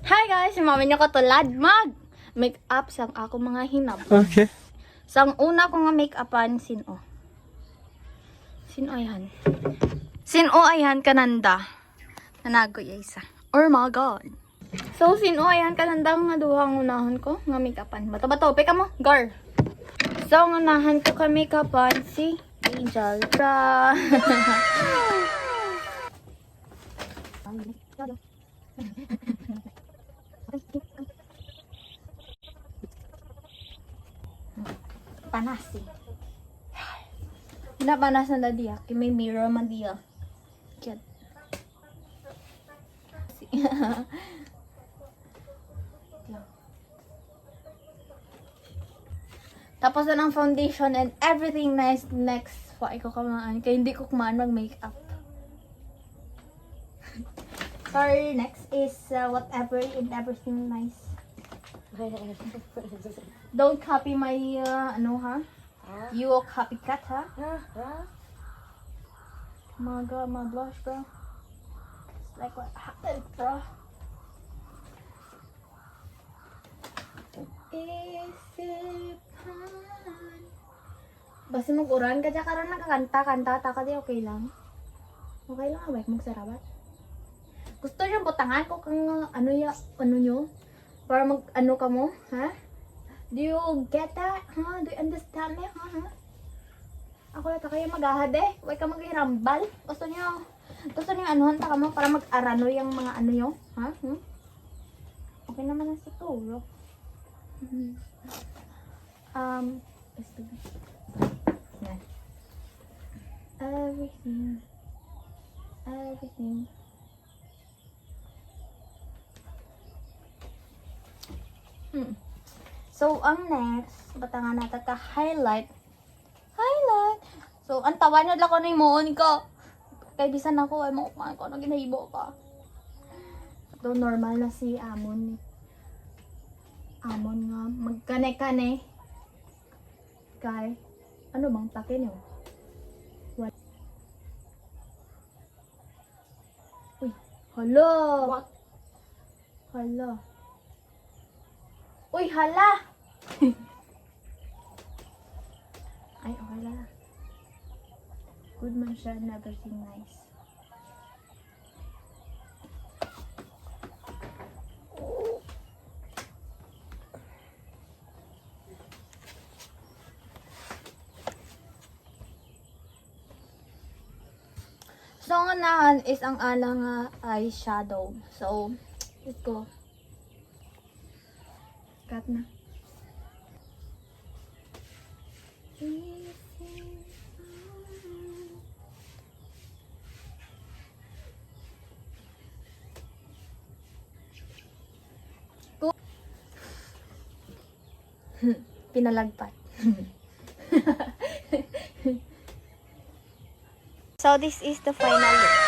Hi guys! Mami nyo katulad make-up sang ako mga hinab. Okay. Sang una ko nga make-upan, sino? Sino ayan? Sino ayan kananda? Nanagoy isa. Oh my god. So, sino ayan kananda nga duhang unahan ko nga make-upan? Bato-bato, peka mo, gar. So, ang unahan ko ka make-upan si Angel. Panasi. Pinapanas na dia. May mirror man dia. Cute. Tapos na ng foundation and everything nice next. Why ko kamaan. Kaya hindi ko kumaan mag-makeup. Sorry, next is whatever and everything nice. Don't copy my, ano ha? You will copycat ha? My god, my blush bro. It's like what happened bro. Basta mag-uran ka dyan karon nakakanta-kanta ta ka di okay lang. Okay lang abay magsarabat. Gusto niyo butangan ko kang ano nyo? Para mag-ano ka mo, ha? Do you get that? Huh? Do you understand me? Huh? Ako lang kayo mag-ahad eh. Huwag ka maghirambal. Gusto niyo anuhan ta ka mo para mag-arano yung mga ano nyo? Ha? Okay naman na siguro. Yan. Everything. So, ang next, batangan natin ka highlight. So, ang tawa nyo lang ko na yung ko. Kaya bisan ako, ay makukuhaan ko na ginahibo ka. So, normal na si Amon. Amon nga, magkane-kane. Kay, ano bang takin nyo? What? Uy, hala! What? Hala. Uy, hala! Ay, okay lang. Good man siya and everything nice. So, ang anahan is ang alang eyeshadow. So, let's go. Cut na. Pinalagpat. So, this is the final look.